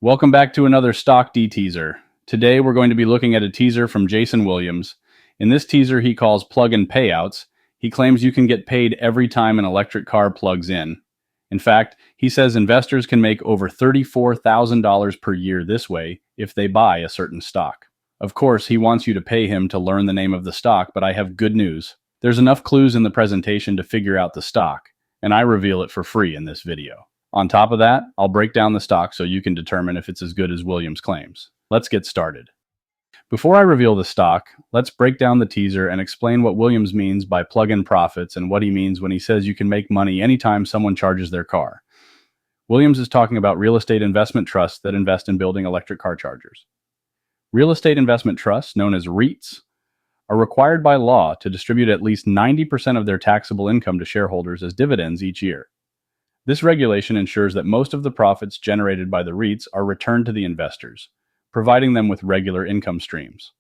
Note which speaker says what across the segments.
Speaker 1: Welcome back to another Stock D teaser. Today we're going to be looking at a teaser from Jason Williams. In this teaser he calls Plug In Payouts. He claims you can get paid every time an electric car plugs in. In fact, he says investors can make over $34,000 per year this way if they buy a certain stock. Of course, he wants you to pay him to learn the name of the stock, but I have good news. There's enough clues in the presentation to figure out the stock, and I reveal it for free in this video. On top of that, I'll break down the stock so you can determine if it's as good as Williams claims. Let's get started. Before I reveal the stock, let's break down the teaser and explain what Williams means by plug-in profits and what he means when he says you can make money anytime someone charges their car. Williams is talking about real estate investment trusts that invest in building electric car chargers. Real estate investment trusts, known as REITs, are required by law to distribute at least 90% of their taxable income to shareholders as dividends each year. This regulation ensures that most of the profits generated by the REITs are returned to the investors, providing them with regular income streams.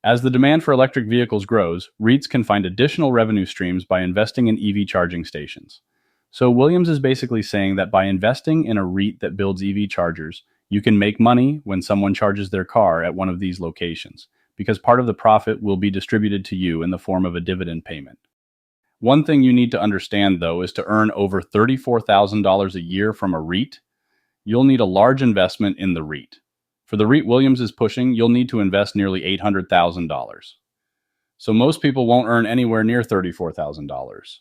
Speaker 1: As the demand for electric vehicles grows, REITs can find additional revenue streams by investing in EV charging stations. So Williams is basically saying that by investing in a REIT that builds EV chargers, you can make money when someone charges their car at one of these locations, because part of the profit will be distributed to you in the form of a dividend payment. One thing you need to understand, though, is to earn over $34,000 a year from a REIT, you'll need a large investment in the REIT. For the REIT Williams is pushing, you'll need to invest nearly $800,000. So most people won't earn anywhere near $34,000.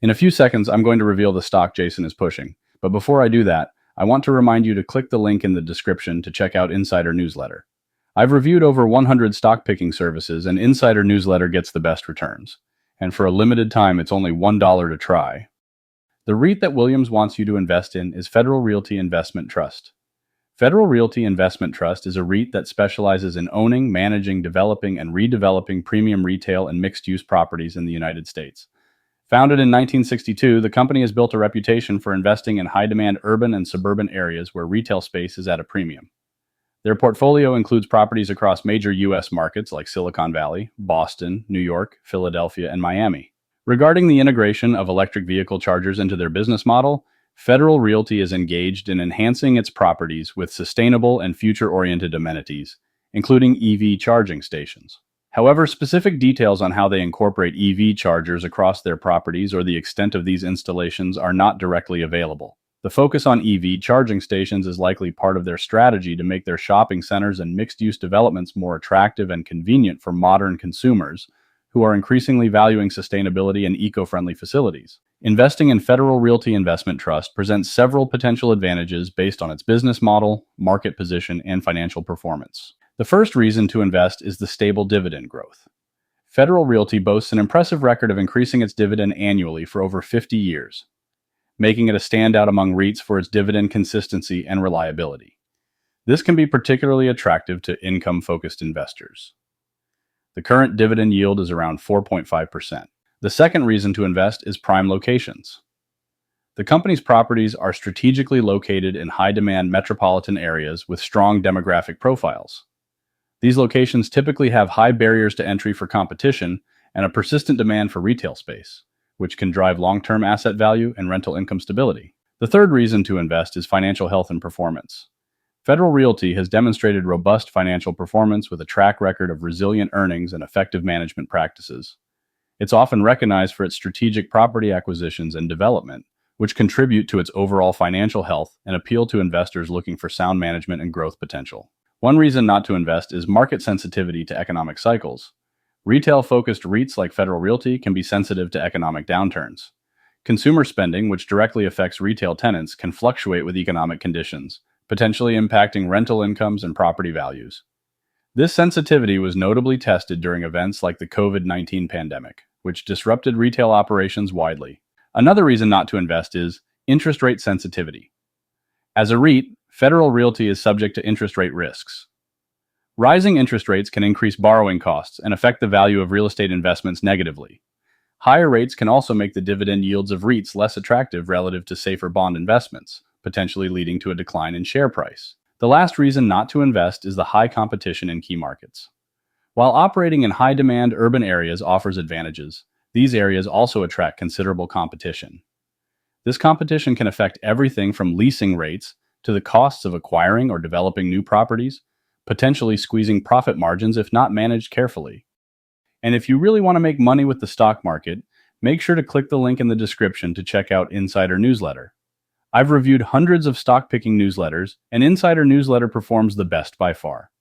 Speaker 1: In a few seconds, I'm going to reveal the stock Jason is pushing. But before I do that, I want to remind you to click the link in the description to check out Insider Newsletter. I've reviewed over 100 stock picking services, and Insider Newsletter gets the best returns. And for a limited time, it's only $1 to try. The REIT that Williams wants you to invest in is Federal Realty Investment Trust. Federal Realty Investment Trust is a REIT that specializes in owning, managing, developing, and redeveloping premium retail and mixed-use properties in the United States. Founded in 1962, the company has built a reputation for investing in high-demand urban and suburban areas where retail space is at a premium. Their portfolio includes properties across major U.S. markets like Silicon Valley, Boston, New York, Philadelphia, and Miami. Regarding the integration of electric vehicle chargers into their business model, Federal Realty is engaged in enhancing its properties with sustainable and future-oriented amenities, including EV charging stations. However, specific details on how they incorporate EV chargers across their properties or the extent of these installations are not directly available. The focus on EV charging stations is likely part of their strategy to make their shopping centers and mixed-use developments more attractive and convenient for modern consumers who are increasingly valuing sustainability and eco-friendly facilities. Investing in Federal Realty Investment Trust presents several potential advantages based on its business model, market position, and financial performance. The first reason to invest is the stable dividend growth. Federal Realty boasts an impressive record of increasing its dividend annually for over 50 years, making it a standout among REITs for its dividend consistency and reliability. This can be particularly attractive to income-focused investors. The current dividend yield is around 4.5%. The second reason to invest is prime locations. The company's properties are strategically located in high-demand metropolitan areas with strong demographic profiles. These locations typically have high barriers to entry for competition and a persistent demand for retail space, which can drive long-term asset value and rental income stability. The third reason to invest is financial health and performance. Federal Realty has demonstrated robust financial performance with a track record of resilient earnings and effective management practices. It's often recognized for its strategic property acquisitions and development, which contribute to its overall financial health and appeal to investors looking for sound management and growth potential. One reason not to invest is market sensitivity to economic cycles. Retail-focused REITs like Federal Realty can be sensitive to economic downturns. Consumer spending, which directly affects retail tenants, can fluctuate with economic conditions, potentially impacting rental incomes and property values. This sensitivity was notably tested during events like the COVID-19 pandemic, which disrupted retail operations widely. Another reason not to invest is interest rate sensitivity. As a REIT, Federal Realty is subject to interest rate risks. Rising interest rates can increase borrowing costs and affect the value of real estate investments negatively. Higher rates can also make the dividend yields of REITs less attractive relative to safer bond investments, potentially leading to a decline in share price. The last reason not to invest is the high competition in key markets. While operating in high-demand urban areas offers advantages, these areas also attract considerable competition. This competition can affect everything from leasing rates to the costs of acquiring or developing new properties, potentially squeezing profit margins if not managed carefully. And if you really want to make money with the stock market, make sure to click the link in the description to check out Insider Newsletter. I've reviewed hundreds of stock picking newsletters, and Insider Newsletter performs the best by far.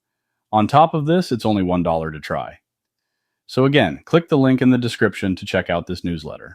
Speaker 1: On top of this, it's only $1 to try. So again, click the link in the description to check out this newsletter.